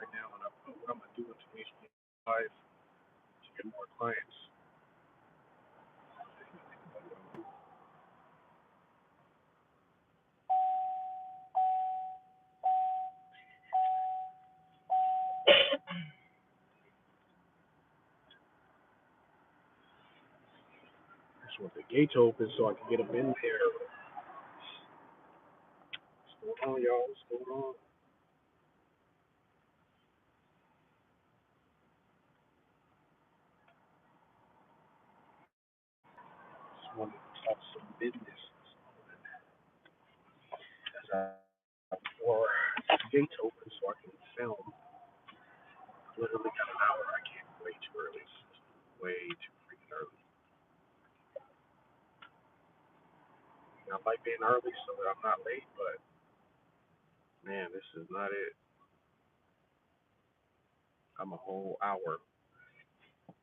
right now, and I put what I'm gonna do in 2025 to get more clients. I just want the gates open so I can get them in there. What's going on, y'all? What's going on? Just want to talk some business as I before the gates open so I can film. Literally got an hour. I can't way too early. It's way too freaking early. I like being early so that I'm not late, but man, this is not it. I'm a whole hour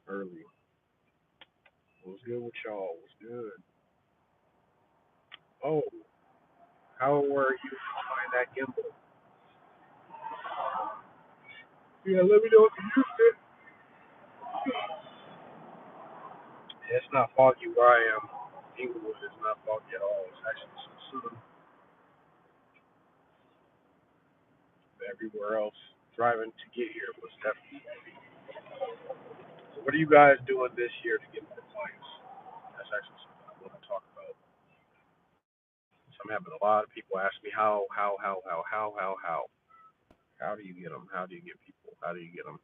early. What's good with y'all? What's good? Oh, how were you flying that gimbal? Yeah, let me know if you used it. It's not foggy where I am. Inglewood is not foggy at all. It's actually some sun everywhere else. Driving to get here was definitely heavy. So what are you guys doing this year to get more clients? That's actually something I want to talk about. So I'm having a lot of people ask me how. How do you get them? How do you get people? How do you get them?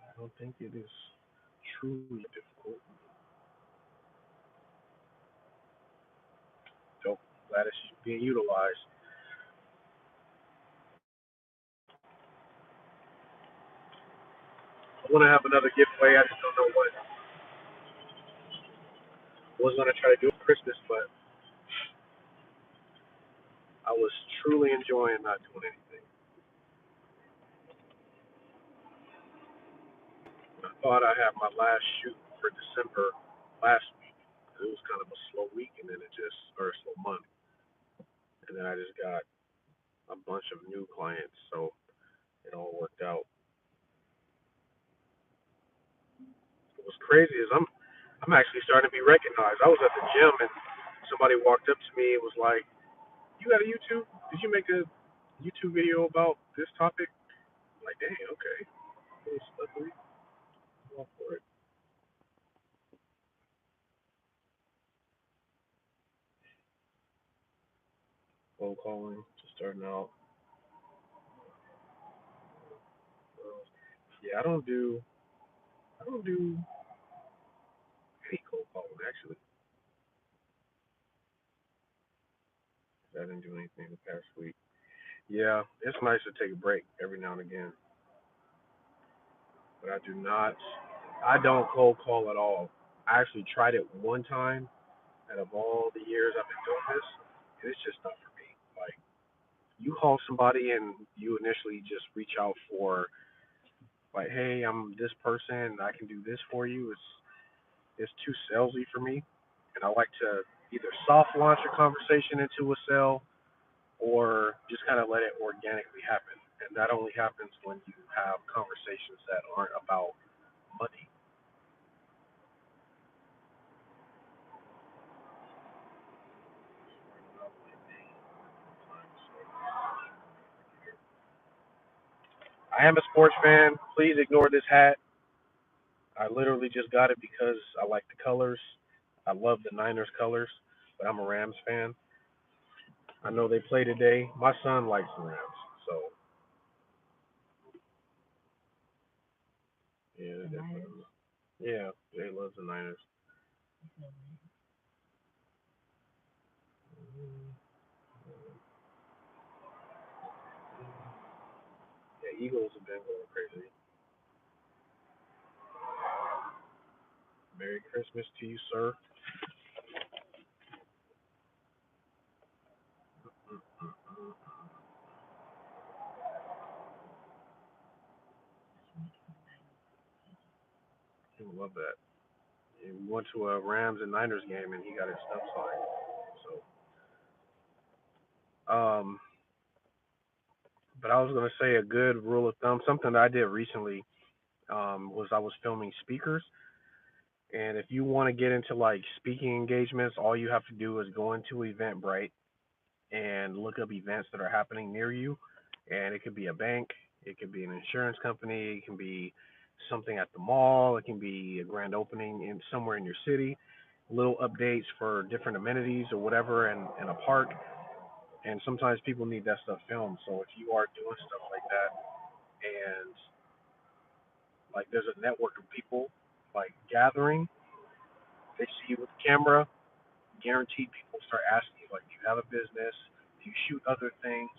I don't think it is truly difficult. So glad it's being utilized. I want to have another giveaway. I just don't know what. I was going to try to do it for Christmas, but I was truly enjoying not doing anything. I thought I had my last shoot for December last week. It was kind of a slow week, and then it just, or a slow month, and then I just got a bunch of new clients, so it all worked out. What's crazy is I'm actually starting to be recognized. I was at the gym and somebody walked up to me and was like, "You got a YouTube? Did you make a YouTube video about this topic?" I'm like, dang, okay, cool, slippery, go for it. Cold calling, just starting out. Yeah, I don't do any cold calling actually. I didn't do anything the past week. Yeah, it's nice to take a break every now and again, but I do not. I don't cold call at all. I actually tried it one time out of all the years I've been doing this, and it's just not for me. Like you call somebody and you initially just reach out for like, hey, I'm this person, I can do this for you. It's too salesy for me, and I like to either soft launch a conversation into a sale or just kind of let it organically happen. And that only happens when you have conversations that aren't about money. I am a sports fan. Please ignore this hat. I literally just got it because I like the colors. I love the Niners colors, but I'm a Rams fan. I know they play today. My son likes the Rams, so yeah, definitely. Yeah, he loves the Niners. Yeah, Eagles have been going crazy. Merry Christmas to you, sir. He would love that. He went to a Rams and Niners game and he got his stuff signed. Um, but I was gonna say a good rule of thumb, something that I did recently, was I was filming speakers, and if you want to get into like speaking engagements, all you have to do is go into Eventbrite and look up events that are happening near you. And it could be a bank, it could be an insurance company, it can be something at the mall, it can be a grand opening in somewhere in your city, little updates for different amenities or whatever in a park. And sometimes people need that stuff filmed. So if you are doing stuff like that and like there's a network of people like gathering, they see you with the camera, guaranteed people start asking you like, do you have a business? Do you shoot other things?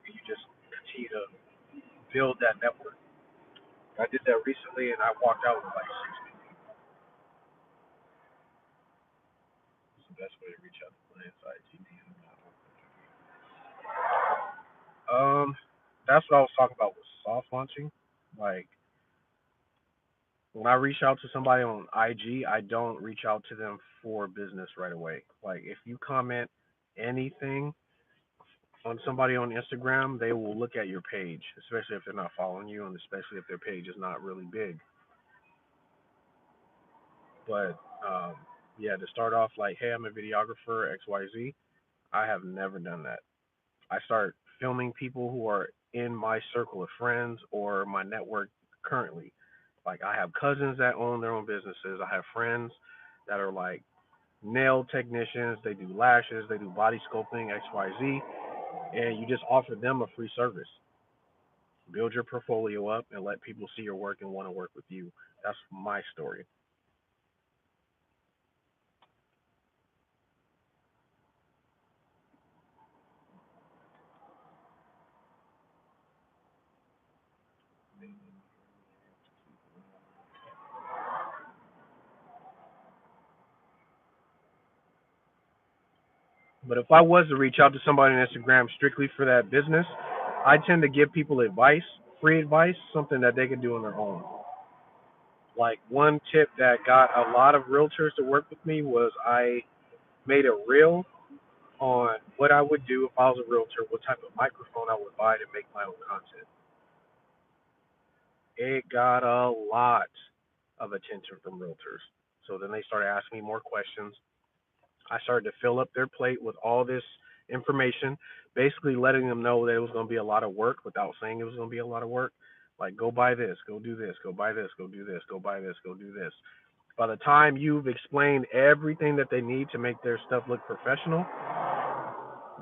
And you just continue to build that network. I did that recently, and I walked out with like 60. It's the best way to reach out to clients. IGD. Um, that's what I was talking about with soft launching. Like when I reach out to somebody on IG, I don't reach out to them for business right away. Like if you comment anything on somebody on Instagram, they will look at your page, especially if they're not following you, and especially if their page is not really big. But yeah, to start off, like, hey, I'm a videographer, XYZ. I have never done that. I start filming people who are in my circle of friends or my network currently. Like, I have cousins that own their own businesses. I have friends that are like nail technicians. They do lashes, they do body sculpting, XYZ. And you just offer them a free service. Build your portfolio up and let people see your work and want to work with you. That's my story. But if I was to reach out to somebody on Instagram strictly for that business, I tend to give people advice, free advice, something that they can do on their own. Like one tip that got a lot of realtors to work with me was I made a reel on what I would do if I was a realtor, what type of microphone I would buy to make my own content. It got a lot of attention from realtors. So then they started asking me more questions. I started to fill up their plate with all this information, basically letting them know that it was going to be a lot of work without saying it was going to be a lot of work. Like, go buy this, go do this, go buy this, go do this, go buy this, go do this. By the time you've explained everything that they need to make their stuff look professional,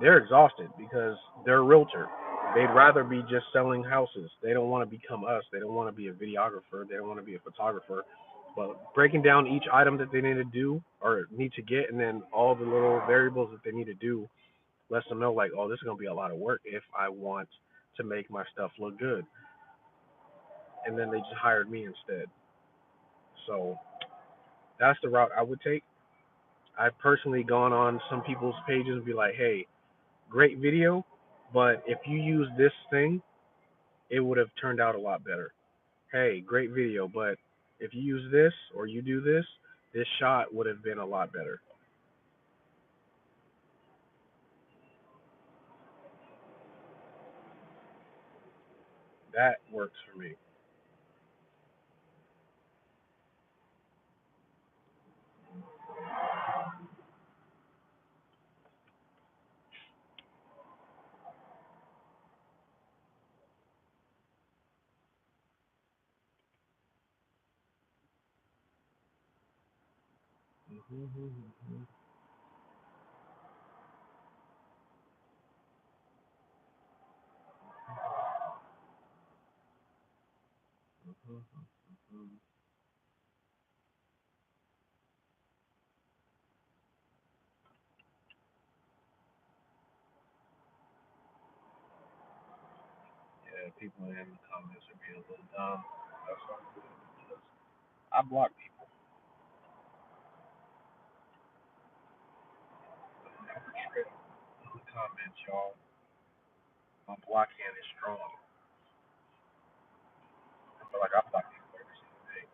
they're exhausted because they're a realtor. They'd rather be just selling houses. They don't want to become us. They don't want to be a videographer. They don't want to be a photographer. But breaking down each item that they need to do or need to get, and then all the little variables that they need to do, lets them know like, oh, this is gonna be a lot of work if I want to make my stuff look good. And then they just hired me instead. So that's the route I would take. I've personally gone on some people's pages and be like, hey, great video, but if you use this thing, it would have turned out a lot better. Hey, great video, but if you use this or you do this, this shot would have been a lot better. That works for me. Mm-hmm. Yeah, people in the comments are being a little dumb. That's what I'm doing because I block people. Never trip in the comments, y'all. My block hand is strong. I feel like I block people every single day.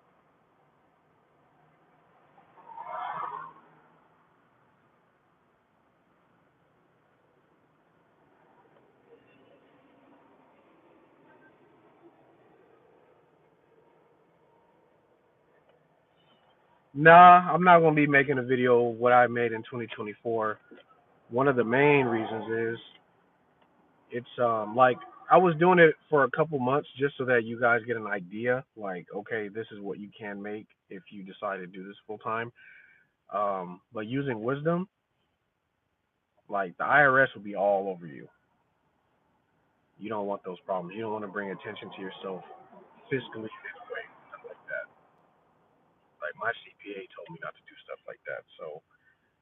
Nah, I'm not gonna be making a video what I made in 2024. One of the main reasons is it's like I was doing it for a couple months just so that you guys get an idea. Like, okay, this is what you can make if you decide to do this full time. But using wisdom, like the IRS will be all over you. You don't want those problems. You don't want to bring attention to yourself fiscally anyway, stuff like that. Like my CPA told me not to do stuff like that. So,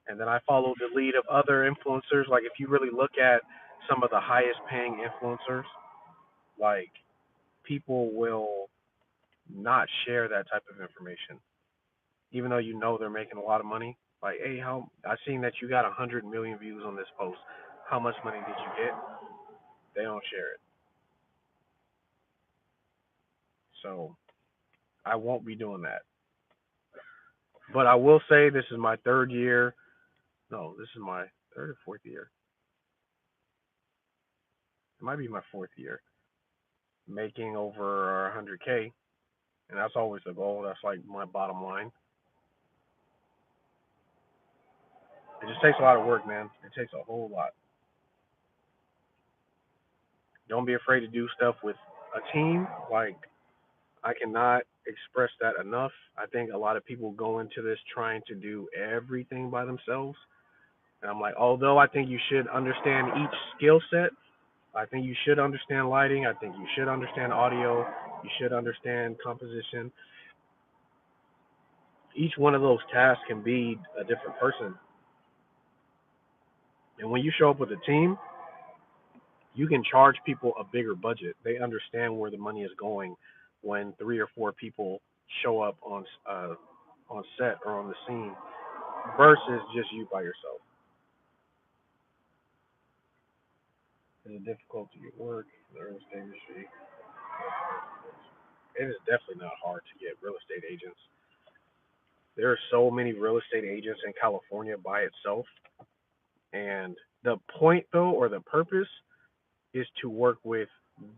and then I followed the lead of other influencers. Like if you really look at some of the highest paying influencers, like people will not share that type of information, even though you know they're making a lot of money. Like, hey, how I seen that you got 100 million views on this post. How much money did you get? They don't share it. So I won't be doing that. But I will say this is my third year. No, this is my third or fourth year. It might be my fourth year making over 100K, and that's always the goal. That's like my bottom line. It just takes a lot of work, man. It takes a whole lot. Don't be afraid to do stuff with a team. Like I cannot express that enough. I think a lot of people go into this trying to do everything by themselves. And I'm like, although I think you should understand each skill set, I think you should understand lighting. I think you should understand audio. You should understand composition. Each one of those tasks can be a different person. And when you show up with a team, you can charge people a bigger budget. They understand where the money is going when three or four people show up on set or on the scene versus just you by yourself. Is it difficult to get work in the real estate industry? It is definitely not hard to get real estate agents. There are so many real estate agents in California by itself, and the point though, or the purpose, is to work with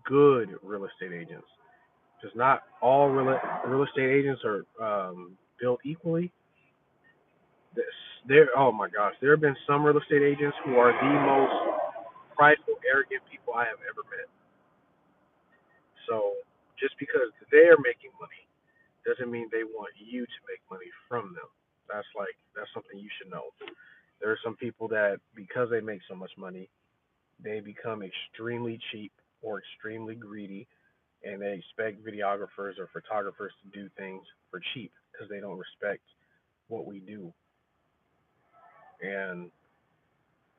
good real estate agents. Because not all real estate agents are built equally. There, oh my gosh, there have been some real estate agents who are the most prideful, arrogant people I have ever met. So just because they're making money doesn't mean they want you to make money from them. That's something you should know. There are some people that because they make so much money, they become extremely cheap or extremely greedy, and they expect videographers or photographers to do things for cheap because they don't respect what we do. And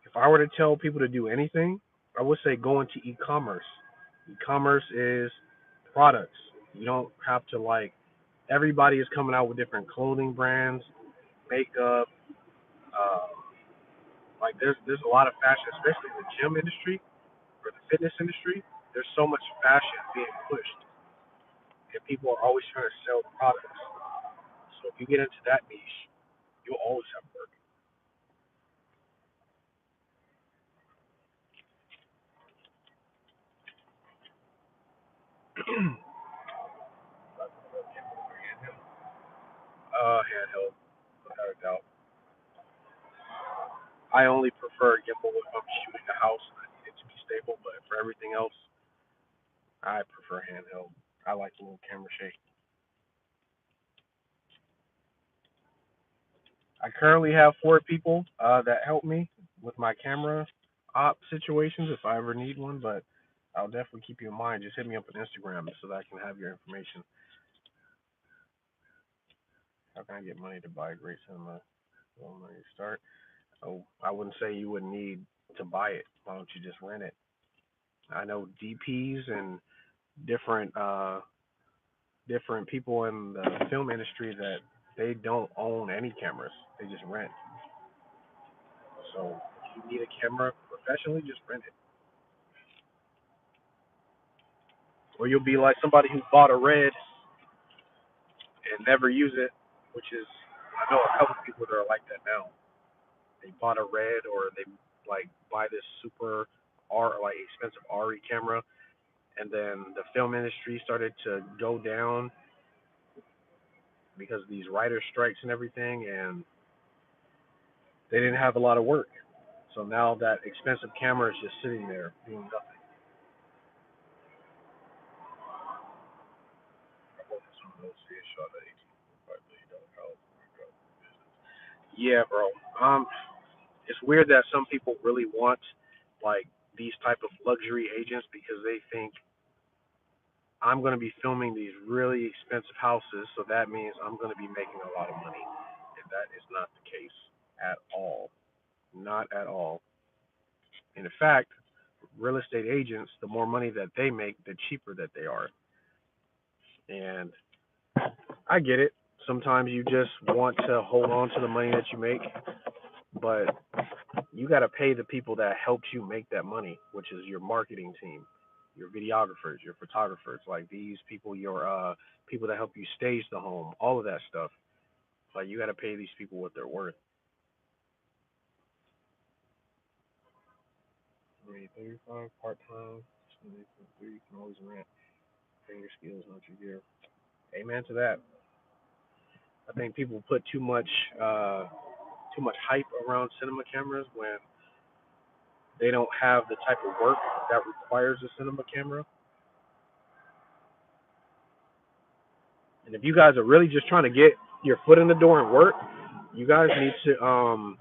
if I were to tell people to do anything, I would say go into e-commerce. E-commerce is products. You don't have to like everybody is coming out with different clothing brands, makeup. Uh, like there's a lot of fashion, especially in the gym industry or the fitness industry. There's so much fashion being pushed, and people are always trying to sell products. So if you get into that niche, you'll always have work. Handheld, without a doubt. I only prefer a gimbal if I'm shooting a house and I need it to be stable, but for everything else, I prefer handheld. I like the little camera shake. I currently have four people that help me with my camera op situations if I ever need one, but I'll definitely keep you in mind. Just hit me up on Instagram so that I can have your information. How can I get money to buy a great cinema? Well, when you start, oh, I wouldn't say you would need to buy it. Why don't you just rent it? I know DPs and different different people in the film industry that they don't own any cameras. They just rent. So if you need a camera professionally, just rent it. Or you'll be like somebody who bought a red and never use it, which is I know a couple people that are like that now. They bought a red or they like buy this super R like expensive RE camera, and then the film industry started to go down. because of these writer strikes and everything, and they didn't have a lot of work. So now that expensive camera is just sitting there doing nothing. Yeah, bro. It's weird that some people really want like these type of luxury agents because they think I'm going to be filming these really expensive houses, so that means I'm going to be making a lot of money. And that is not the case at all. Not at all. And in fact, real estate agents, the more money that they make, the cheaper that they are. And I get it. Sometimes you just want to hold on to the money that you make, but you got to pay the people that helped you make that money, which is your marketing team, your videographers, your photographers, like these people, your people that help you stage the home, all of that stuff. Like you got to pay these people what they're worth. 35 part time, you can always rent. Paying your skills, not your gear. Amen to that. I think people put uh, too much hype around cinema cameras when they don't have the type of work that requires a cinema camera. And if you guys are really just trying to get your foot in the door and work, you guys need to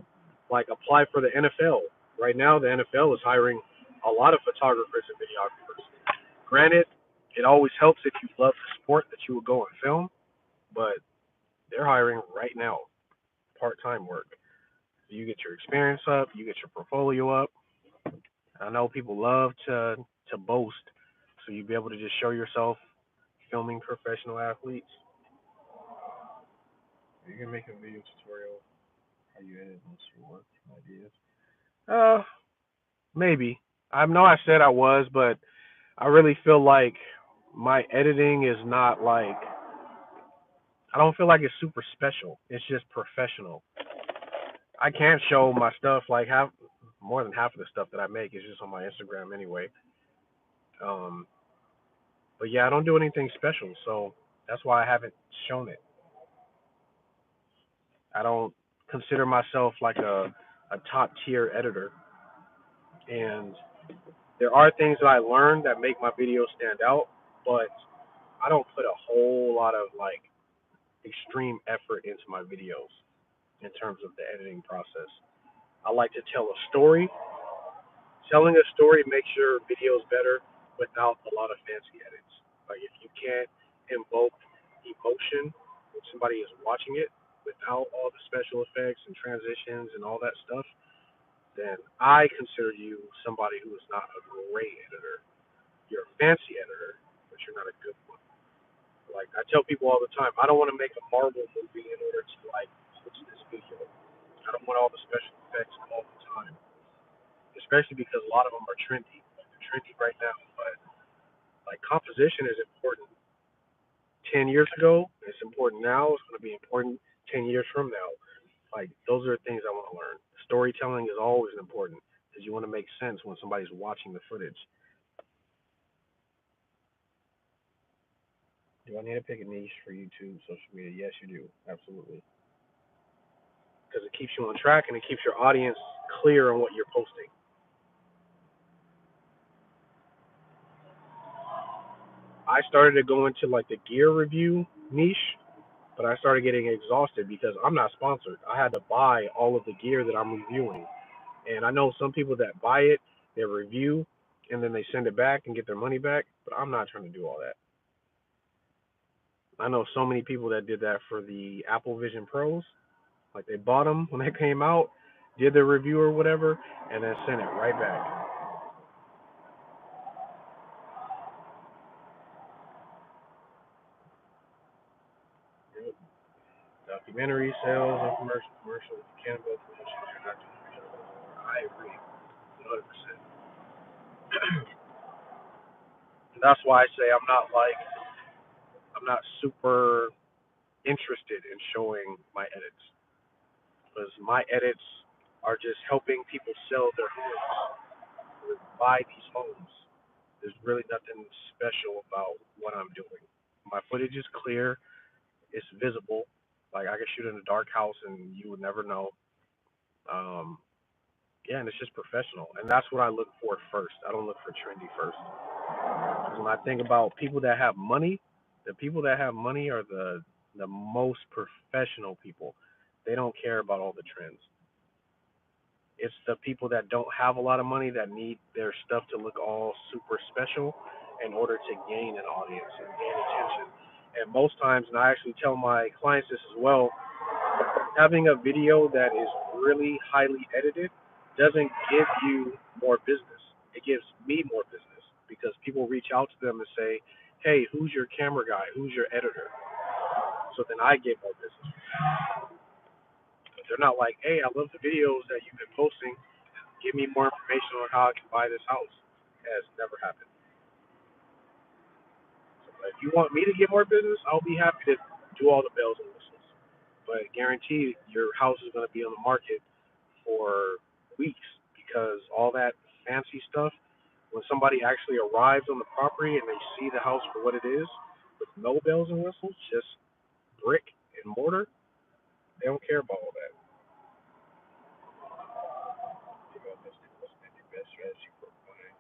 like apply for the NFL. Right now, the NFL is hiring a lot of photographers and videographers. Granted, it always helps if you love the sport that you would go and film, but they're hiring right now part-time work. You get your experience up, you get your portfolio up. I know people love to boast, so you'd be able to just show yourself filming professional athletes. You can make a video tutorial how you edit most of your work ideas. Uh, maybe. I know I said I was, but I really feel like my editing is not like I don't feel like it's super special. It's just professional. I can't show my stuff like half more than half of the stuff that I make is just on my Instagram anyway. Um, but yeah, I don't do anything special, so that's why I haven't shown it. I don't consider myself like a top tier editor, and there are things that I learned that make my videos stand out, but I don't put a whole lot of like extreme effort into my videos in terms of the editing process. I like to tell a story. Telling a story makes your videos better without a lot of fancy edits. Like if you can't invoke emotion when somebody is watching it without all the special effects and transitions and all that stuff, then I consider you somebody who is not a great editor. You're a fancy editor, but you're not a good one. Like I tell people all the time, I don't want to make a Marvel movie in order to like post this video. I don't want all the special effects all the time, especially because a lot of them are trendy. Like they're trendy right now, but like composition is important. 10 years ago, it's important now. It's going to be important 10 years from now. Like those are things I want to learn. Storytelling is always important because you want to make sense when somebody's watching the footage. Do I need to pick a niche for YouTube, social media? Yes, you do. Absolutely. Because it keeps you on track and it keeps your audience clear on what you're posting. I started to go into like the gear review niche, but I started getting exhausted because I'm not sponsored. I had to buy all of the gear that I'm reviewing. And I know some people that buy it, they review, and then they send it back and get their money back, but I'm not trying to do all that. I know so many people that did that for the Apple Vision Pros. Like they bought them when they came out, did their review or whatever, and then sent it right back. Yep. Documentary sales and commercials, cannabis promotions, you're not doing your job. I agree, 100%. That's why I say I'm not super interested in showing my edits because my edits are just helping people sell their homes or buy these homes. There's really nothing special about what I'm doing. My footage is clear. It's visible. Like I could shoot in a dark house and you would never know. Um, yeah, and it's just professional, and that's what I look for first. I don't look for trendy first. 'Cause when I think about people that have money, the people that have money are the most professional people. They don't care about all the trends. It's the people that don't have a lot of money that need their stuff to look all super special in order to gain an audience and gain attention. And most times, and I actually tell my clients this as well, having a video that is really highly edited doesn't give you more business. It gives me more business because people reach out to them and say, hey, who's your camera guy? Who's your editor? So then I get more business. They're not like, hey, I love the videos that you've been posting. Give me more information on how I can buy this house. It has never happened. So if you want me to get more business, I'll be happy to do all the bells and whistles. But guarantee your house is going to be on the market for weeks because all that fancy stuff, when somebody actually arrives on the property and they see the house for what it is, with no bells and whistles, just brick and mortar, they don't care about all that. You know, that's the best strategy for buying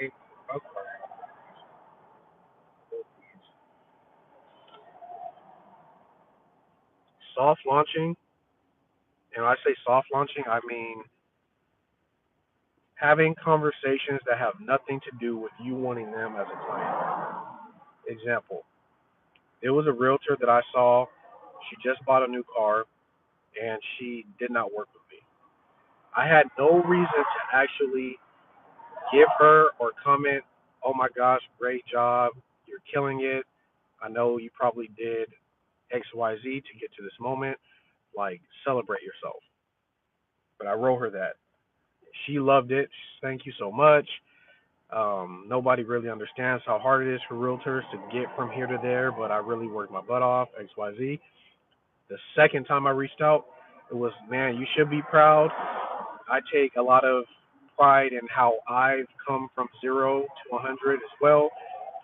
a car. Soft launching, and when I say soft launching, I mean having conversations that have nothing to do with you wanting them as a client. Example, there was a realtor that I saw. She just bought a new car and she did not work with me. I had no reason to actually give her or comment, oh my gosh, great job. You're killing it. I know you probably did XYZ to get to this moment. Like, celebrate yourself. But I wrote her that. She loved it. Thank you so much. Nobody really understands how hard it is for realtors to get from here to there, but I really worked my butt off, XYZ. The second time I reached out, it was, man, you should be proud. I take a lot of pride in how I've come from 0 to 100 as well.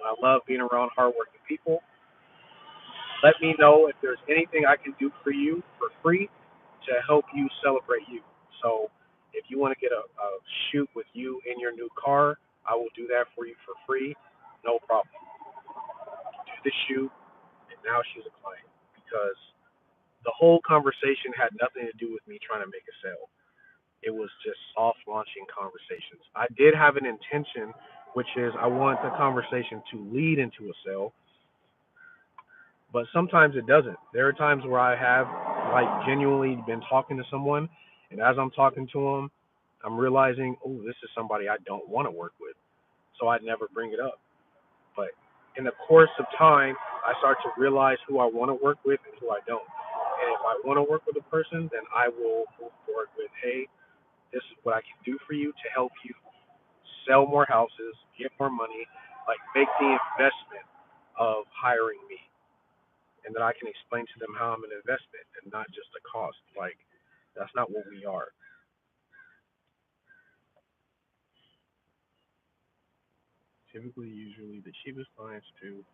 I love being around hardworking people. Let me know if there's anything I can do for you for free to help you celebrate you. So if you want to get a shoot with you in your new car, I will do that for you for free. No problem. Do the shoot, and now she's a client because the whole conversation had nothing to do with me trying to make a sale. It was just soft launching conversations. I did have an intention, which is I want the conversation to lead into a sale, but sometimes it doesn't. There are times where I have like genuinely been talking to someone, and as I'm talking to them, I'm realizing, oh, this is somebody I don't want to work with, so I never bring it up. But in the course of time, I start to realize who I want to work with and who I don't. And if I want to work with a person, then I will move forward with, hey, this is what I can do for you to help you sell more houses, get more money, like make the investment of hiring me. And then I can explain to them how I'm an investment and not just a cost. Like, that's not what we are. Typically, usually, the cheapest clients too.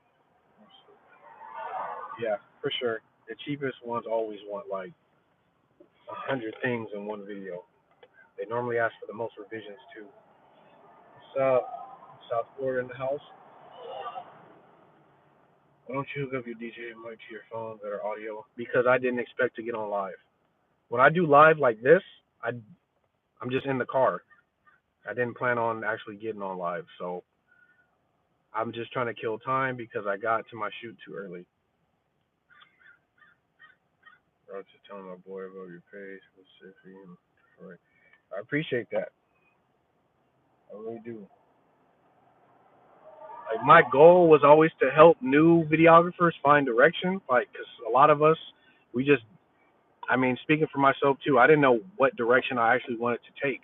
Yeah, for sure. The cheapest ones always want like 100 things in one video. They normally ask for the most revisions too. So, South Florida in the house. Why don't you hook up your DJ mic to your phone that are audio? Because I didn't expect to get on live. When I do live like this, I'm just in the car. I didn't plan on actually getting on live, so I'm just trying to kill time because I got to my shoot too early. I was just telling my boy about your page, right. I appreciate that. I really do. Like my goal was always to help new videographers find direction. Like, cause a lot of us, we just, I mean, speaking for myself too, I didn't know what direction I actually wanted to take.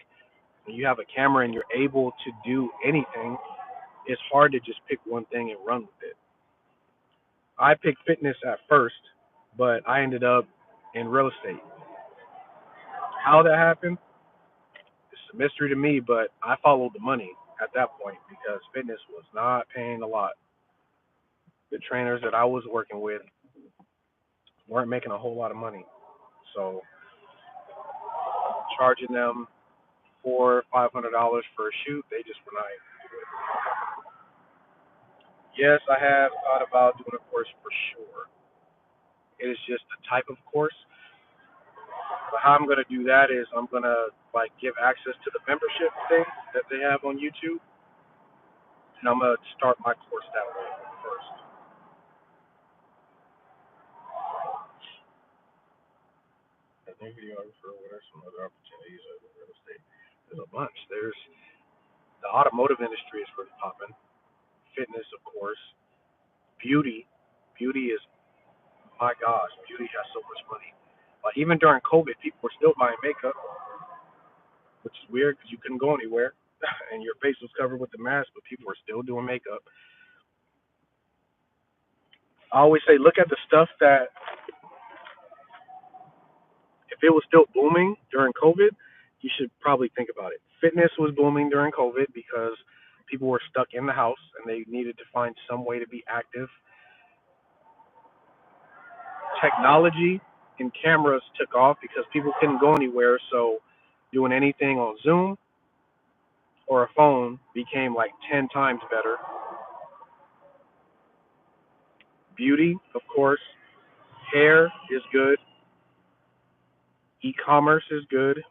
When you have a camera and you're able to do anything, it's hard to just pick one thing and run with it. I picked fitness at first, but I ended up in real estate. How that happened, it's a mystery to me, but I followed the money at that point because fitness was not paying a lot. The trainers that I was working with weren't making a whole lot of money. So charging them $400-500 for a shoot, they just were not. Yes, I have thought about doing a course for sure. It is just the type of course. But how I'm gonna do that is I'm gonna like give access to the membership thing that they have on YouTube, and I'm gonna start my course that way first. As a videographer, what are some other opportunities in real estate? There's a bunch. There's the automotive industry is really popping. Fitness, of course. Beauty. Beauty is, my gosh, beauty has so much money. Like even during COVID, people were still buying makeup, which is weird because you couldn't go anywhere, and your face was covered with the mask, but people were still doing makeup. I always say, look at the stuff that if it was still booming during COVID, you should probably think about it. Fitness was booming during COVID because people were stuck in the house and they needed to find some way to be active. Technology and cameras took off because people couldn't go anywhere, so doing anything on Zoom or a phone became like 10 times better. Beauty, of course. Hair is good. E-commerce is good.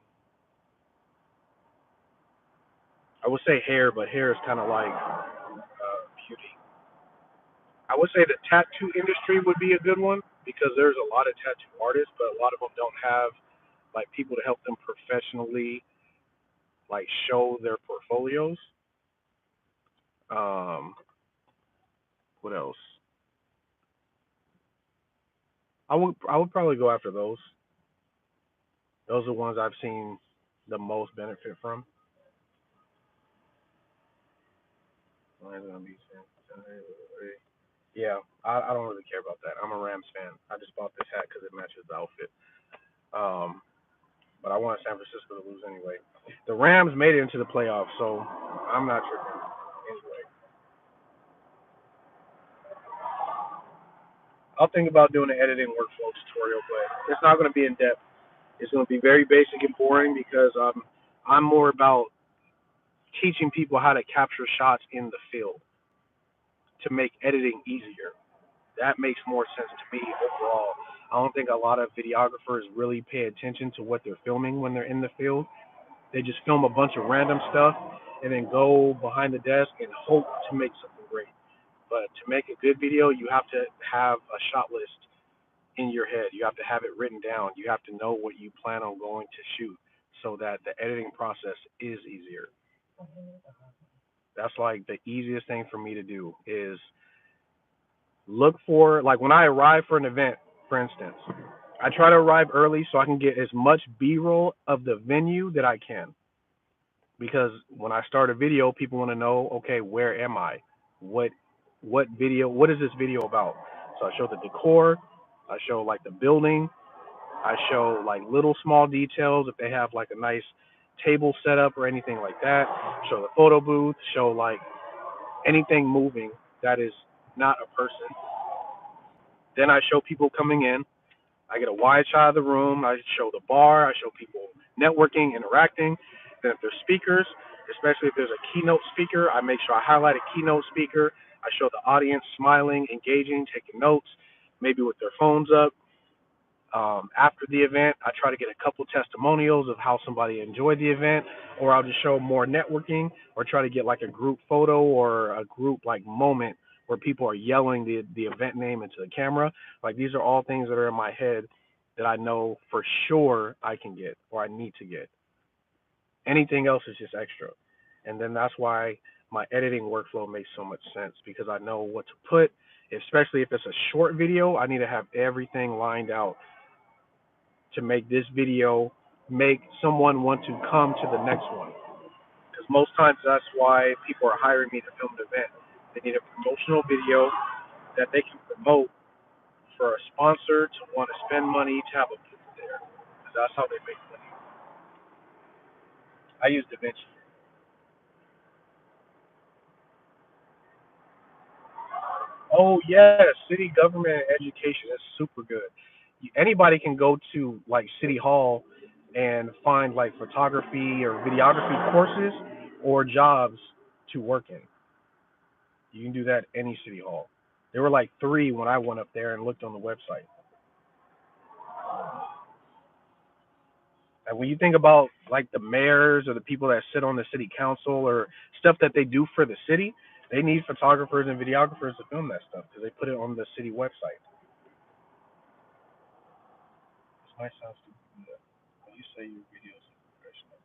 I would say hair, but hair is kind of like beauty. I would say the tattoo industry would be a good one because there's a lot of tattoo artists, but a lot of them don't have like people to help them professionally like show their portfolios. Um, what else? I would probably go after those. Those are ones I've seen the most benefit from. Yeah, I don't really care about that. I'm a Rams fan. I just bought this hat because it matches the outfit. Um, but I want San Francisco to lose anyway. The Rams made it into the playoffs, so I'm not sure. Anyway, I'll think about doing an editing workflow tutorial, but it's not going to be in depth. It's going to be very basic and boring because I'm more about teaching people how to capture shots in the field to make editing easier. That makes more sense to me overall. I don't think a lot of videographers really pay attention to what they're filming when they're in the field. They just film a bunch of random stuff and then go behind the desk and hope to make something great. But to make a good video, you have to have a shot list in your head. You have to have it written down. You have to know what you plan on going to shoot so that the editing process is easier. That's like the easiest thing for me to do is look for like when I arrive for an event, for instance, I try to arrive early so I can get as much B-roll of the venue that I can. Because when I start a video, people want to know, okay, where am I? What what is this video about? So I show the decor, I show like the building, I show like little small details if they have like a nice table set up or anything like that. Show the photo booth, show like anything moving that is not a person. Then I show people coming in. I get a wide shot of the room. I show the bar. I show people networking, interacting. Then if there's speakers, especially if there's a keynote speaker, I make sure I highlight a keynote speaker. I show the audience smiling, engaging, taking notes, maybe with their phones up. After the event, I try to get a couple testimonials of how somebody enjoyed the event, or I'll just show more networking, or try to get like a group photo or a group like moment where people are yelling the event name into the camera. Like these are all things that are in my head that I know for sure I can get or I need to get. Anything else is just extra. And then that's why my editing workflow makes so much sense because I know what to put, especially if it's a short video, I need to have everything lined out to make this video make someone want to come to the next one. Because most times that's why people are hiring me to film an event. They need a promotional video that they can promote for a sponsor to want to spend money to have a booth there. Because that's how they make money. I use DaVinci. Oh yes, city government education is super good. Anybody can go to like City Hall and find like photography or videography courses or jobs to work in. You can do that any City Hall. There were like three when I went up there and looked on the website. And when you think about like the mayors or the people that sit on the city council or stuff that they do for the city, they need photographers and videographers to film that stuff because they put it on the city website. This might sound stupid. When you say your videos are professional,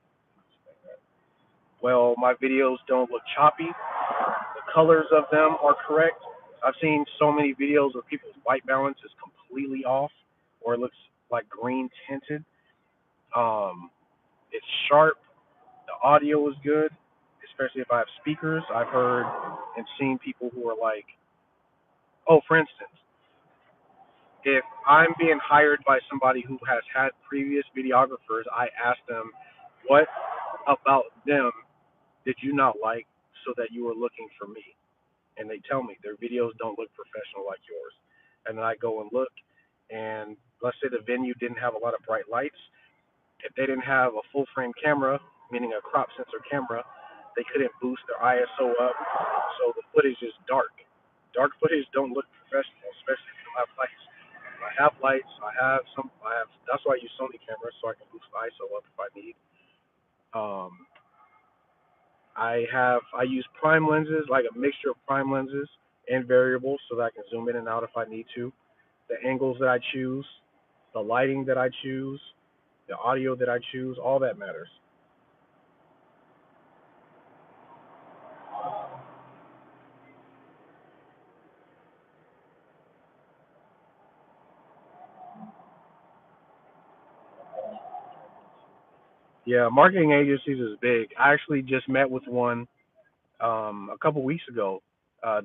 well, my videos don't look choppy. The colors of them are correct. I've seen so many videos where people's white balance is completely off, or it looks like green tinted. Um, it's sharp. The audio is good, especially if I have speakers. I've heard and seen people who are like, oh, for instance, if I'm being hired by somebody who has had previous videographers, I ask them, what about them did you not like so that you were looking for me? And they tell me their videos don't look professional like yours. And then I go and look, and let's say the venue didn't have a lot of bright lights. If they didn't have a full frame camera, meaning a crop sensor camera, they couldn't boost their ISO up, so the footage is dark. Dark footage don't look professional, especially if you don't have lights. I have lights. I have some. I have. That's why I use Sony cameras so I can boost the ISO up if I need. Um, I use prime lenses, like a mixture of prime lenses and variables, so that I can zoom in and out if I need to. The angles that I choose, the lighting that I choose, the audio that I choose, all that matters. Yeah, marketing agencies is big. I actually just met with one a couple weeks ago.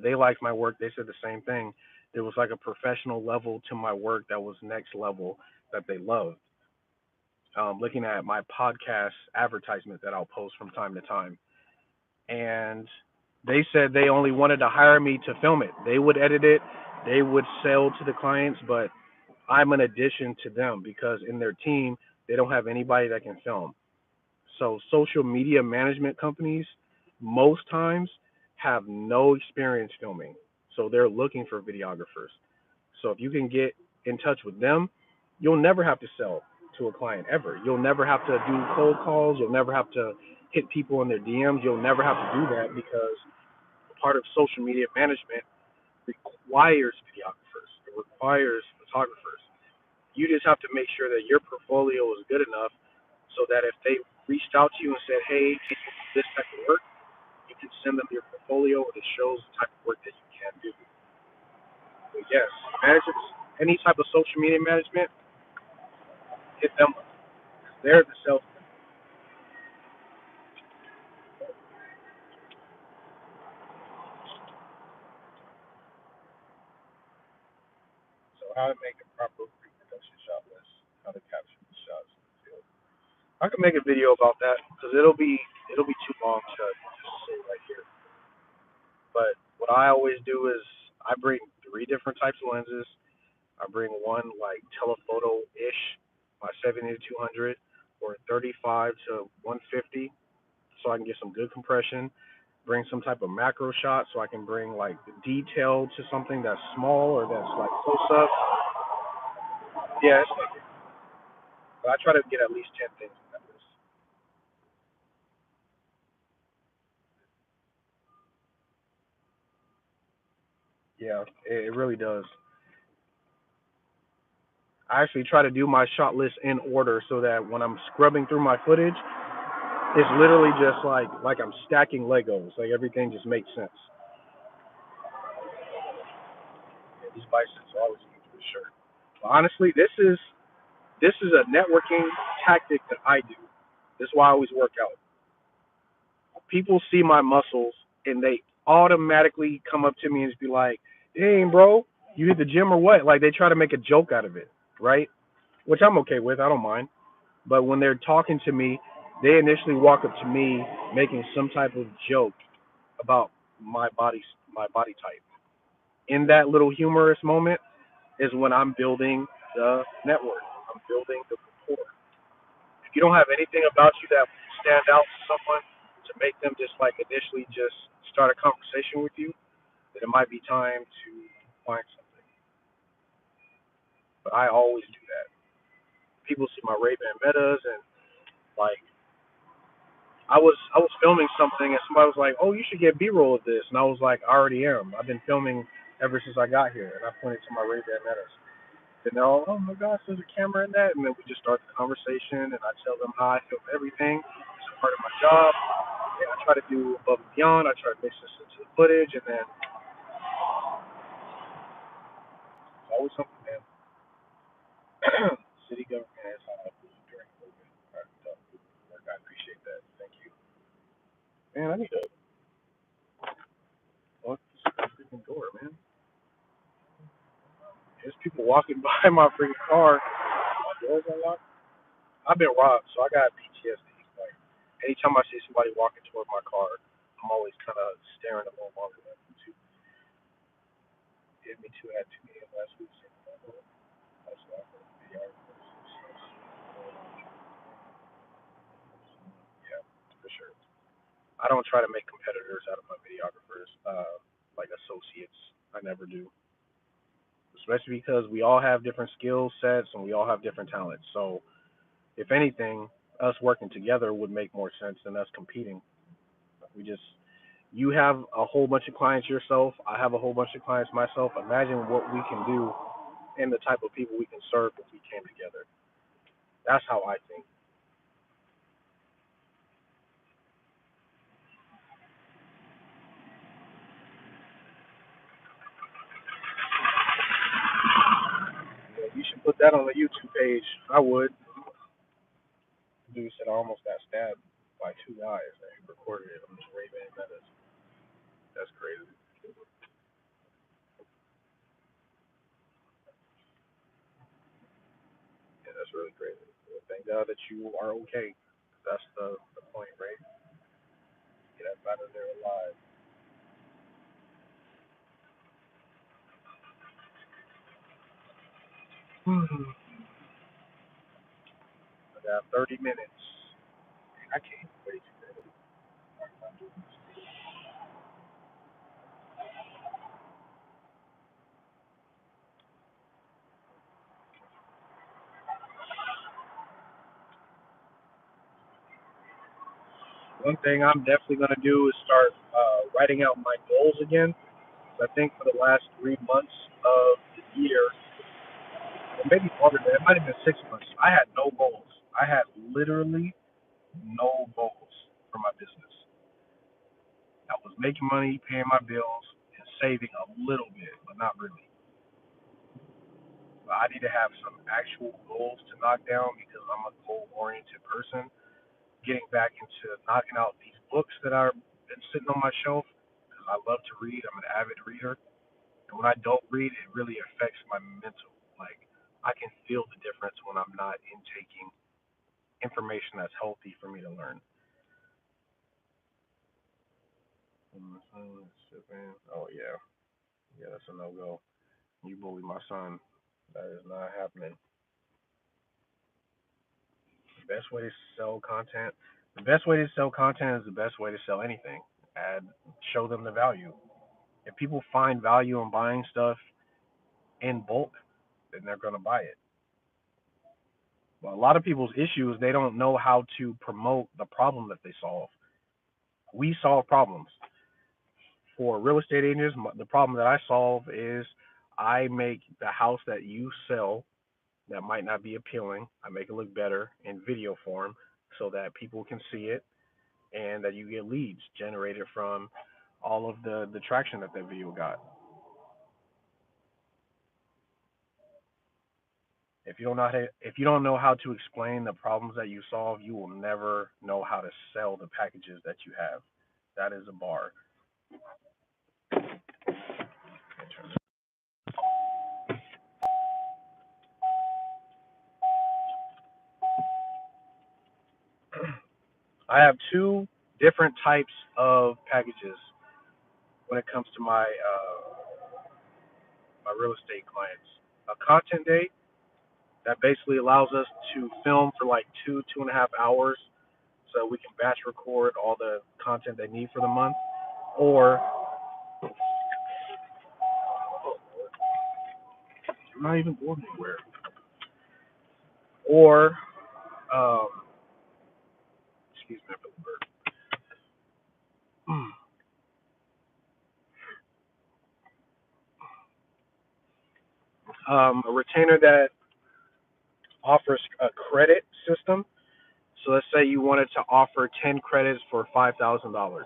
They liked my work. They said the same thing. There was like a professional level to my work that was next level that they loved. Looking at my podcast advertisement that I'll post from time to time, and they said they only wanted to hire me to film it. They would edit it, they would sell to the clients, but I'm an addition to them because in their team they don't have anybody that can film. So social media management companies most times have no experience filming. So they're looking for videographers. So if you can get in touch with them, you'll never have to sell to a client ever. You'll never have to do cold calls. You'll never have to hit people in their DMs. You'll never have to do that because part of social media management requires videographers. It requires photographers. You just have to make sure that your portfolio is good enough so that if they reached out to you and said, hey, can you do this type of work, you can send them your portfolio and it shows the type of work that you can do. But yes, managers, any type of social media management, hit them. They're the sales. So how to make a proper pre-production shot list, how to capture the shots in the field. I can make a video about that because it'll be too long to just say right here. But what I always do is I bring three different types of lenses. I bring one like telephoto ish, my 70 to 200, or 35 to 150, so I can get some good compression. Bring some type of macro shot so I can bring like detail to something that's small or that's like close up. Yeah, it's like, but I try to get at least 10 things in that list. Yeah, it really does. I actually try to do my shot list in order so that when I'm scrubbing through my footage, it's literally just like I'm stacking Legos. Like everything just makes sense. Yeah, these biceps are always looking for the shirt. But honestly, this is a networking tactic that I do. This is why I always work out. People see my muscles and they automatically come up to me and just be like, "Dang, bro, you hit the gym or what?" Like they try to make a joke out of it, right? Which I'm okay with. I don't mind. But when they're talking to me, they initially walk up to me making some type of joke about my body type. In that little humorous moment is when I'm building the network. I'm building the rapport. If you don't have anything about you that stand out to someone to make them just like initially just start a conversation with you, then it might be time to find something. But I always do that. People see my Ray-Ban metas and like I was filming something and somebody was like, "Oh, you should get B-roll of this," and I was like, "I already am. I've been filming ever since I got here," and I pointed to my Ray-Ban metas. And they're all, "Oh my gosh, there's a camera in that," and then we just start the conversation, and I tell them how I film everything. It's a part of my job. And I try to do above and beyond. I try to mix this into the footage, and then it's always something, man. City government has high food during COVID. I appreciate that. Thank you. Man, I need to lock this freaking door, man. There's people walking by my freaking car. My door's unlocked. I've been robbed, so I got PTSD. Like, anytime I see somebody walking toward my car, I'm always kind of staring a little longer than them. Too. Hit me too at 2 a.m. last week. So that's why yeah, for sure. I don't try to make competitors out of my videographers, like associates. I never do, especially because we all have different skill sets and we all have different talents. So, if anything, us working together would make more sense than us competing. We just, you have a whole bunch of clients yourself. I have a whole bunch of clients myself. Imagine what we can do and the type of people we can serve if we came together. That's how I think. Yeah, you should put that on the YouTube page. I would. Dude said I almost got stabbed by two guys that recorded it on this Ray-Ban Metas. That's crazy. Yeah, that's really crazy. Well, thank God that you are okay. That's the point, right? Get up out of there alive. I got 30 minutes. I can't wait. One thing I'm definitely going to do is start writing out my goals again. I think for the last 3 months of the year, or maybe longer than it might have been 6 months, I had no goals. I had literally no goals for my business. I was making money, paying my bills, and saving a little bit, but not really. But I need to have some actual goals to knock down because I'm a goal oriented person. Getting back into knocking out these books that are been sitting on my shelf because I love to read. I'm an avid reader, and when I don't read, it really affects my mental. Like I can feel the difference when I'm not intaking information that's healthy for me to learn. Oh yeah, yeah, that's a no go. You bully my son. That is not happening. The best way to sell content. The best way to sell content is the best way to sell anything. Add, show them the value. If people find value in buying stuff in bulk, then they're gonna buy it. Well, a lot of people's issues they don't know how to promote the problem that they solve. We solve problems for real estate agents. The problem that I solve is I make the house that you sell that might not be appealing. I make it look better in video form so that people can see it and that you get leads generated from all of the traction that that video got. If you don't know how to explain the problems that you solve, you will never know how to sell the packages that you have. That is a bar. I have two different types of packages when it comes to my real estate clients. A content day that basically allows us to film for like 2.5 hours, so we can batch record all the content they need for the month. Or I'm not even going anywhere. Or um, excuse me, a retainer that offers a credit system. So let's say you wanted to offer 10 credits for $5,000.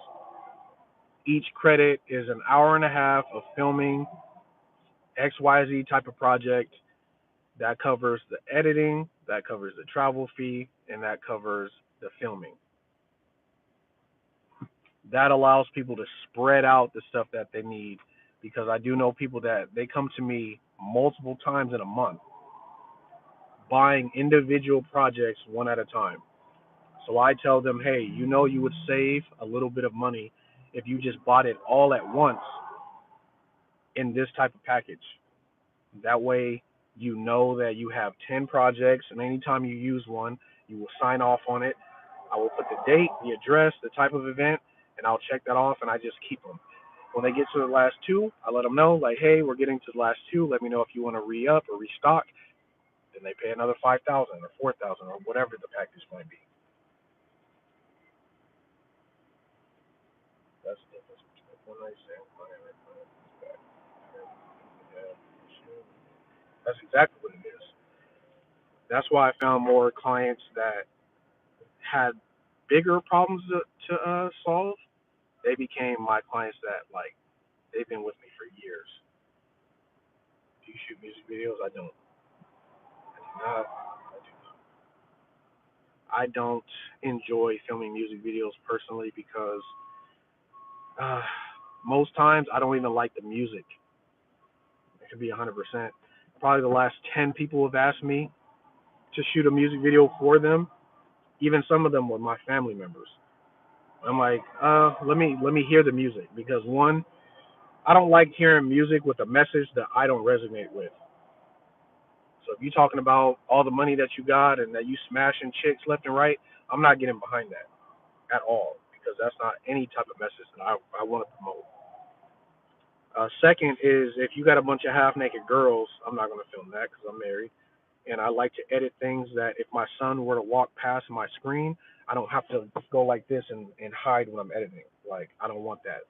Each credit is an hour and a half of filming XYZ type of project that covers the editing, that covers the travel fee, and that covers the filming. That allows people to spread out the stuff that they need, because I do know people that they come to me multiple times in a month buying individual projects one at a time. So I tell them, hey, you would save a little bit of money if you just bought it all at once in this type of package. That way, you know that you have 10 projects, and anytime you use one, you will sign off on it. I will put the date, the address, the type of event, and I'll check that off, and I just keep them. When they get to the last two, I let them know, like, hey, we're getting to the last two. Let me know if you want to re-up or restock. Then they pay another 5,000 or 4,000 or whatever the package might be. That's the difference between one night stand and client. That's exactly what it is. That's why I found more clients that had bigger problems to solve. They became my clients that, like, they've been with me for years. Do you shoot music videos? I don't. I do not. I don't enjoy filming music videos personally because uh, most times I don't even like the music. It could be 100%. Probably the last 10 people have asked me to shoot a music video for them. Even some of them were my family members. I'm like, let me hear the music, because one, I don't like hearing music with a message that I don't resonate with. So if you're talking about all the money that you got and that you smashing chicks left and right, I'm not getting behind that at all, because that's not any type of message that I want to promote. Second is, if you got a bunch of half naked girls, I'm not going to film that because I'm married. And I like to edit things that if my son were to walk past my screen, I don't have to go like this and hide when I'm editing. Like, I don't want that.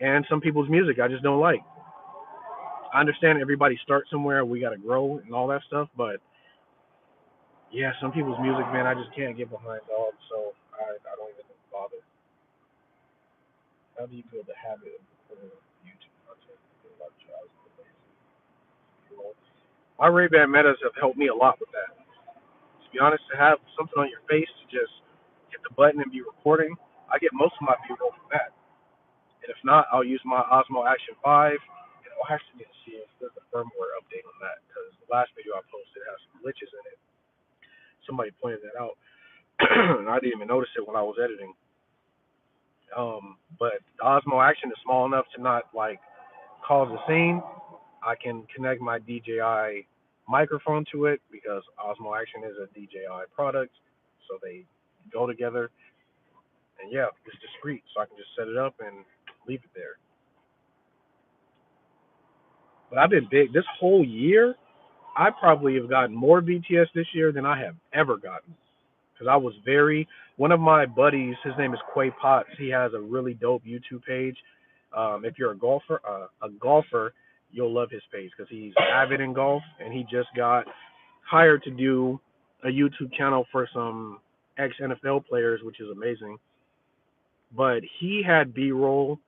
And some people's music I just don't like. I understand everybody starts somewhere, we got to grow and all that stuff, but yeah, some people's music, man, I just can't get behind, dog. So I don't even bother. How do you build the habit of recording YouTube content? Like jobs, you know? My Ray-Ban Metas have helped me a lot with that. To be honest, to have something on your face to just hit the button and be recording, I get most of my B-roll from that. And if not, I'll use my Osmo Action 5. And I'll actually need to see if there's a firmware update on that, because the last video I posted has some glitches in it. Somebody pointed that out, and I didn't even notice it when I was editing. But the Osmo Action is small enough to not like cause a scene. I can connect my DJI microphone to it because Osmo Action is a DJI product, so they go together. And yeah, it's discreet, so I can just set it up and leave it there. But I've been big this whole year. I probably have gotten more BTS this year than I have ever gotten, because I was very, one of my buddies, his name is Quay Potts. He has a really dope YouTube page. If you're a golfer, you'll love his page because he's avid in golf, and he just got hired to do a YouTube channel for some ex NFL players, which is amazing. But he had B-roll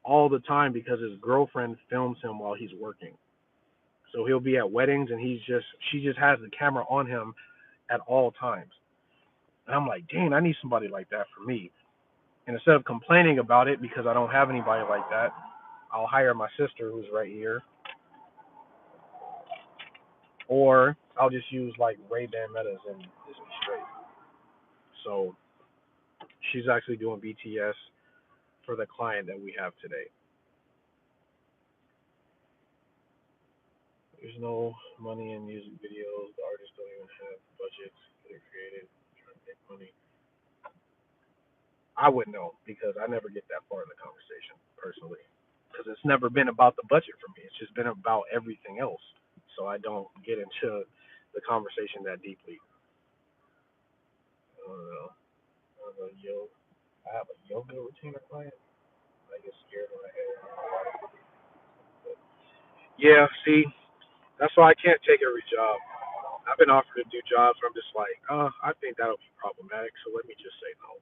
all the time because his girlfriend films him while he's working. So he'll be at weddings, and she just has the camera on him at all times. And I'm like, dang, I need somebody like that for me. And instead of complaining about it because I don't have anybody like that, I'll hire my sister who's right here, or I'll just use like Ray-Ban Metas and just be straight. So she's actually doing BTS for the client that we have today. There's no money in music videos. The artists don't even have budgets. They're created trying to make money. I wouldn't know because I never get that far in the conversation personally. Because it's never been about the budget for me. It's just been about everything else. So I don't get into the conversation that deeply. I don't know. I don't know. I have a yoga retainer client. I get scared when I hear it. Yeah, see, that's why I can't take every job. I've been offered to do jobs where I'm just like, I think that'll be problematic, so let me just say no.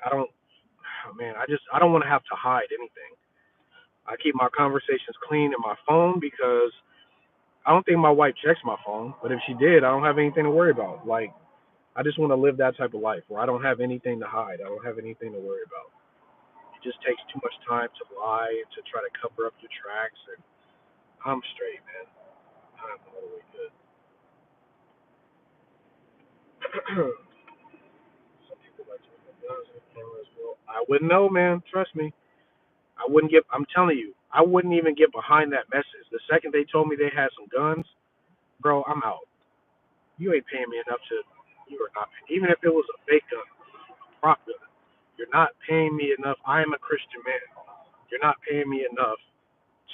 I don't, oh man, I don't want to have to hide anything. I keep my conversations clean in my phone because I don't think my wife checks my phone, but if she did, I don't have anything to worry about. Like, I just want to live that type of life where I don't have anything to hide. I don't have anything to worry about. It just takes too much time to lie and to try to cover up your tracks, and I'm straight, man. I'm all the way good. Some people like to look at guns and cameras. Well, I wouldn't know, man. Trust me. I wouldn't get. I'm telling you, I wouldn't even get behind that message. The second they told me they had some guns, bro, I'm out. You ain't paying me enough to. You are not. Even if it was a fake gun, prop gun, you're not paying me enough. I am a Christian man. You're not paying me enough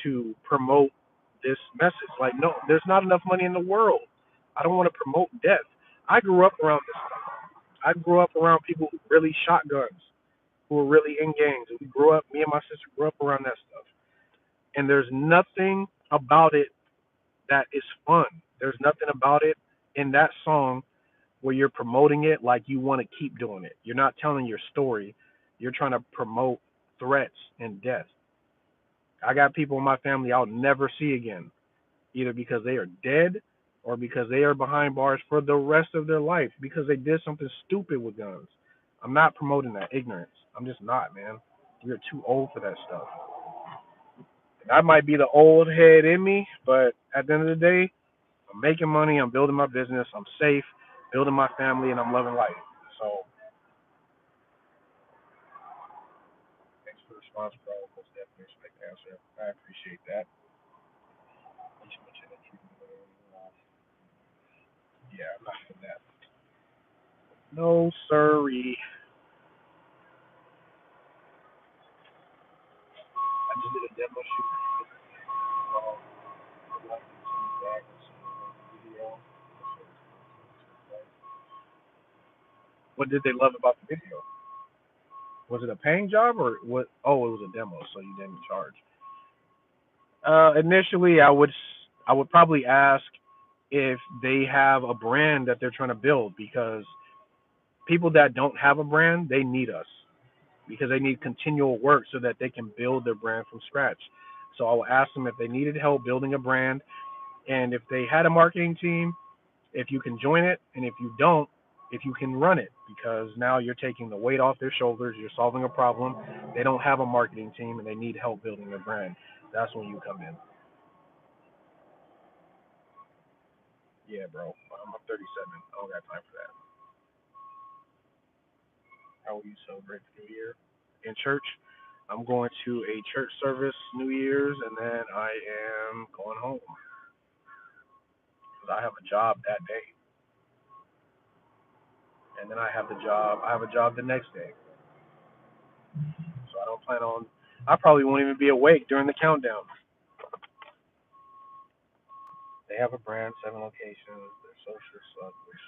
to promote this message. Like, no, there's not enough money in the world. I don't want to promote death. I grew up around this stuff. I grew up around people who really shot guns, who were really in gangs. We grew up. Me and my sister grew up around that stuff. And there's nothing about it that is fun. There's nothing about it in that song where you're promoting it like you want to keep doing it. You're not telling your story. You're trying to promote threats and death. I got people in my family I'll never see again, either because they are dead or because they are behind bars for the rest of their life because they did something stupid with guns. I'm not promoting that ignorance. I'm just not, man. We're too old for that stuff. That might be the old head in me, but at the end of the day, I'm making money, I'm building my business, I'm safe, building my family, and I'm loving life. So, thanks for the response, bro. Most definitely respect the answer. I appreciate that. Yeah, I'm not for that. No, sorry. I just did a demo shoot. Um, I'd like to see back and see the video. What did they love about the video? Was it a paying job or what? Oh, it was a demo, so you didn't charge. Initially, I would probably ask if they have a brand that they're trying to build because people that don't have a brand, they need us because they need continual work so that they can build their brand from scratch. So I will ask them if they needed help building a brand and if they had a marketing team, if you can join it, and if you don't, if you can run it because now you're taking the weight off their shoulders, you're solving a problem. They don't have a marketing team and they need help building their brand. That's when you come in. Yeah, bro. I'm 37. I don't got time for that. How will you celebrate the New Year? In church, I'm going to a church service New Year's, and then I am going home because I have a job that day, and then I have the job. I have a job the next day, so I don't plan on. I probably won't even be awake during the countdown. They have a brand, 7 locations. Their social suck, which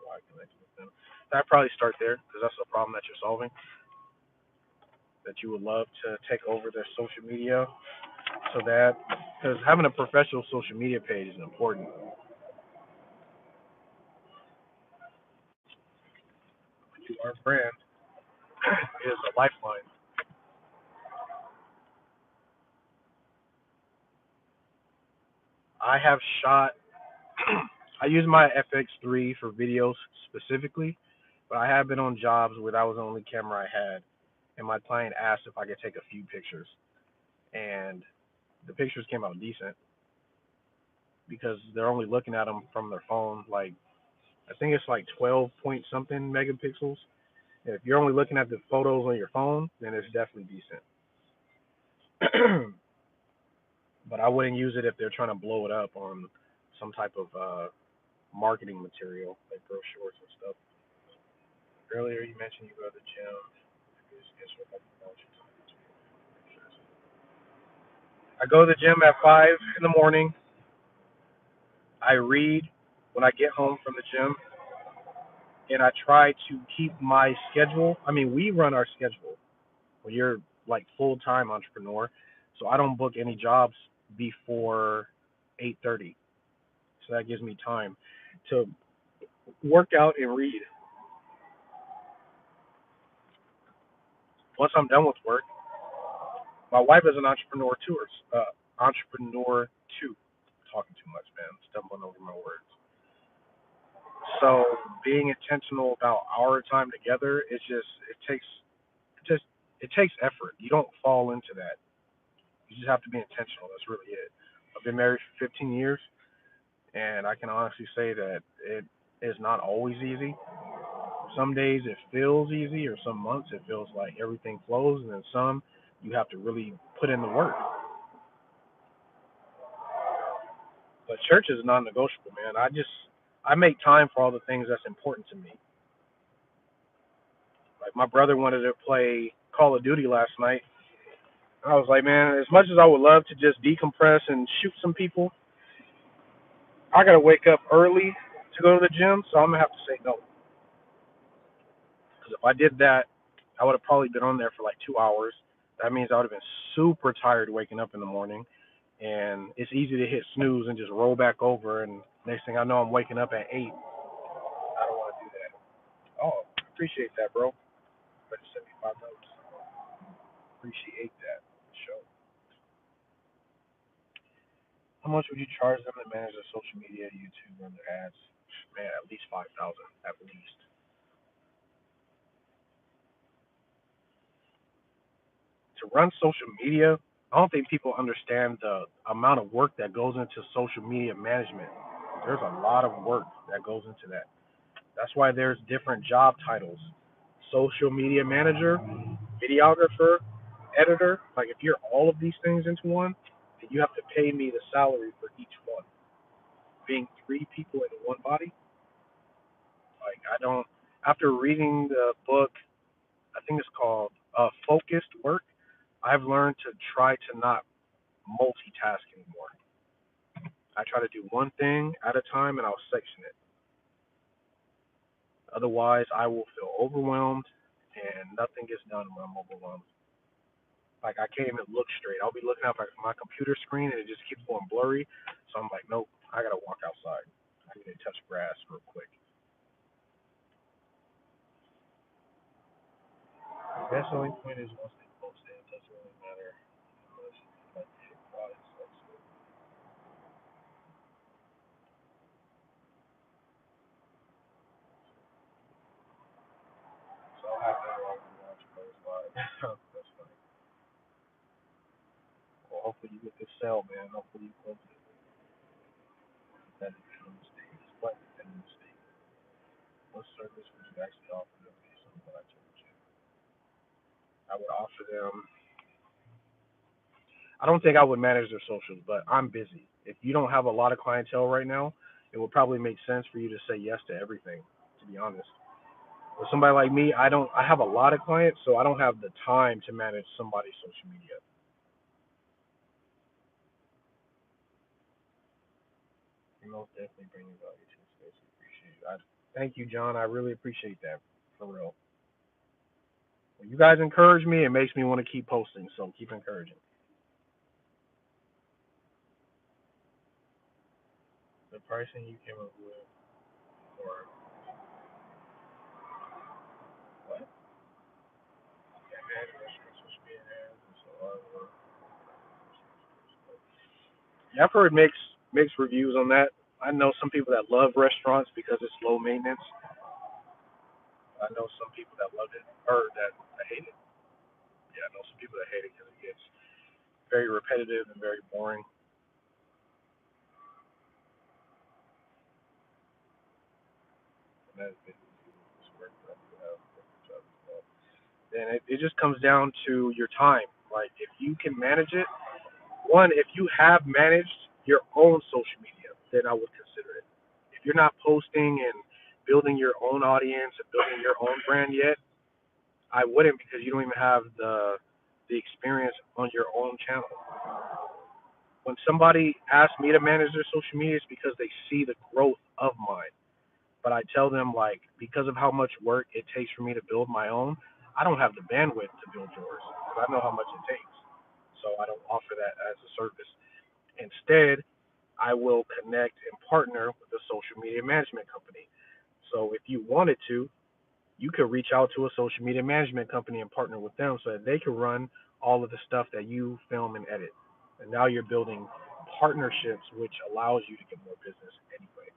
why connect with them. I'd probably start there because that's the problem that you're solving. That you would love to take over their social media so that because having a professional social media page is important. You are brand is a lifeline. I have shot. I use my FX3 for videos specifically, but I have been on jobs where that was the only camera I had, and my client asked if I could take a few pictures, and the pictures came out decent because they're only looking at them from their phone. Like I think it's like 12 point something megapixels. And if you're only looking at the photos on your phone, then it's definitely decent. but I wouldn't use it if they're trying to blow it up on some type of marketing material, like brochures and stuff. Earlier, you mentioned you go to the gym. I go to the gym at 5 in the morning. I read when I get home from the gym, and I try to keep my schedule. I mean, we run our schedule when you're like full time entrepreneur, so I don't book any jobs before 8:30. So that gives me time to work out and read. Once I'm done with work, my wife is an entrepreneur too. Entrepreneur too. Talking too much, man. Stumbling over my words. So being intentional about our time together, it just it takes effort. You don't fall into that. You just have to be intentional. That's really it. I've been married for 15 years, and I can honestly say that it is not always easy. Some days it feels easy, or some months it feels like everything flows, and then some you have to really put in the work. But church is non-negotiable, man. I make time for all the things that's important to me. Like my brother wanted to play Call of Duty last night. I was like, man, as much as I would love to just decompress and shoot some people, I gotta wake up early to go to the gym, so I'm gonna have to say no. Because if I did that, I would have probably been on there for like 2 hours. That means I would have been super tired waking up in the morning, and it's easy to hit snooze and just roll back over. And next thing I know, I'm waking up at 8. I don't want to do that. Oh, appreciate that, bro. Better send me $5. Appreciate that. Show. How much would you charge them to manage their social media, YouTube, and their ads? Man, at least 5,000, at least. To run social media, I don't think people understand the amount of work that goes into social media management. There's a lot of work that goes into that. That's why there's different job titles: social media manager, videographer, editor. Like if you're all of these things into one, then you have to pay me the salary for each one. Being three people in one body, like I don't. After reading the book, I think it's called Focused Work, I've learned to try to not multitask anymore. I try to do one thing at a time and I'll section it. Otherwise, I will feel overwhelmed and nothing gets done when I'm overwhelmed. Like I can't even look straight. I'll be looking up at my computer screen and it just keeps going blurry. So I'm like, nope, I gotta walk outside. I need to touch grass real quick. That's the only point is once they post it, it doesn't really matter unless like products. So I'll have that while we watch those live. That's funny. Well, hopefully you get this sale, man. Hopefully you close it. That is a mistake. What a mistake. What service would you actually offer them based on what I told you? I would offer them. I don't think I would manage their socials, but I'm busy. If you don't have a lot of clientele right now, it would probably make sense for you to say yes to everything. To be honest, with somebody like me, I don't. I have a lot of clients, so I don't have the time to manage somebody's social media. You most definitely bring value to the space. Appreciate it. Thank you, John. I really appreciate that for real. When you guys encourage me, it makes me want to keep posting. So keep encouraging. The pricing you came up with for what? Yeah, man, restaurants, social media ads, and so on. Yeah, I've heard mixed reviews on that. I know some people that love restaurants because it's low maintenance. I know some people that love it or that hate it. Yeah, I know some people that hate it because it gets very repetitive and very boring. And that is it's work that you have job as well. Then it just comes down to your time. Like if you can manage it, One, if you have managed your own social media, then I would consider it. If you're not posting and building your own audience and building your own brand yet, I wouldn't, because you don't even have the experience on your own channel. When somebody asks me to manage their social media, it's because they see the growth of mine. But I tell them, like, because of how much work it takes for me to build my own, I don't have the bandwidth to build yours because I know how much it takes. So I don't offer that as a service. Instead, I will connect and partner with a social media management company. So if you wanted to, you could reach out to a social media management company and partner with them so that they can run all of the stuff that you film and edit. And now you're building partnerships, which allows you to get more business anyway.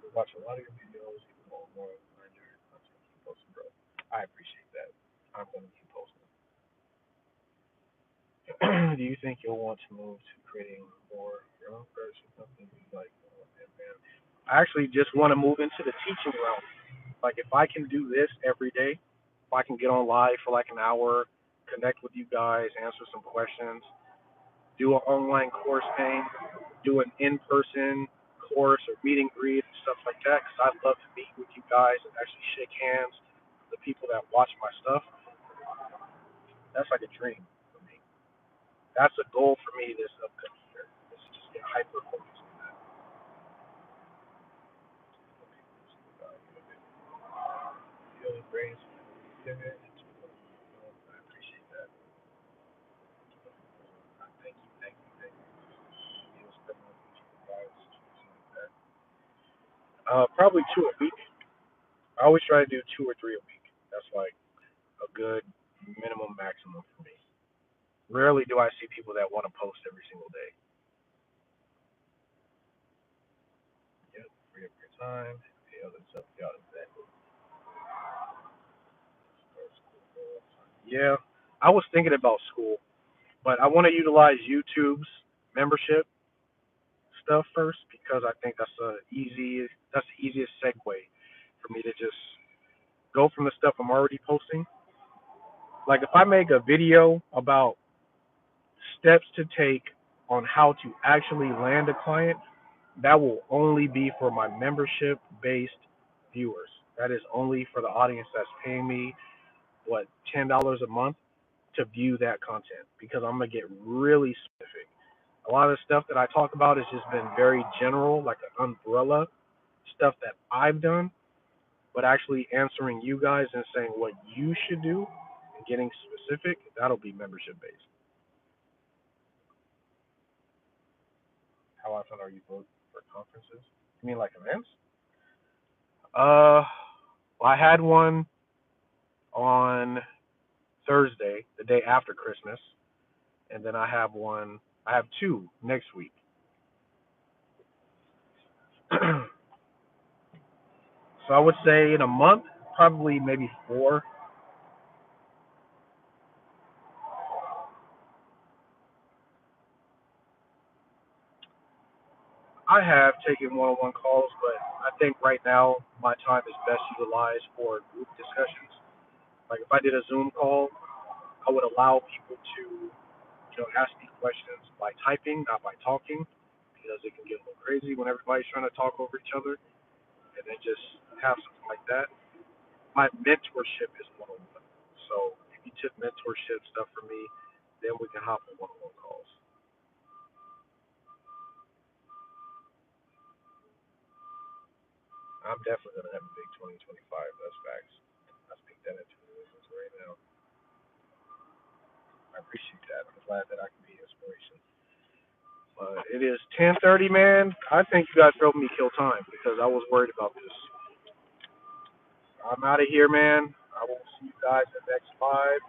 We watch a lot of your videos, even more on your content. Keep posting, bro. I appreciate that. I'm going to keep posting. Do you think you'll want to move to creating more your own person, something you like? Man, I actually just want to move into the teaching realm. Like, if I can do this every day, if I can get on live for like an hour, connect with you guys, answer some questions, do an online course thing, do an in-person course or meet and greet and stuff like that, because I'd love to meet with you guys and actually shake hands. The people that watch my stuff, that's like a dream for me. That's a goal for me this upcoming year. Is to just get hyper focused on that. Feeling brains. I appreciate that. Thank you. Probably two a week. I always try to do two or three a week. That's like a good minimum maximum for me. Rarely do I see people that want to post every single day. Yep, free up your time. The other stuff, the other that. Yeah, I was thinking about school, but I want to utilize YouTube's membership stuff first because I think that's the easiest segue for me to just go from the stuff I'm already posting. Like, if I make a video about steps to take on how to actually land a client, that will only be for my membership based viewers. That is only for the audience that's paying me, what, $10 a month to view that content, because I'm going to get really specific. A lot of the stuff that I talk about has just been very general, like an umbrella stuff that I've done, but actually answering you guys and saying what you should do and getting specific, that'll be membership based. How often are you booked for conferences? You mean like events? Uh, well, I had one on Thursday, the day after Christmas, and then I have two next week. So I would say in a month, probably maybe four. I have taken one-on-one calls, but I think right now my time is best utilized for group discussions. Like, if I did a Zoom call, I would allow people to, ask me questions by typing, not by talking, because it can get a little crazy when everybody's trying to talk over each other, and then just have something like that. My mentorship is one-on-one. So if you took mentorship stuff from me, then we can hop on one-on-one calls. I'm definitely gonna have a big 2025. That's facts. I speak that into existence right now. I appreciate that. I'm glad that I can be inspiration. It is 10:30, man. I think you guys helped me kill time because I was worried about this. I'm out of here, man. I will see you guys in the next 5.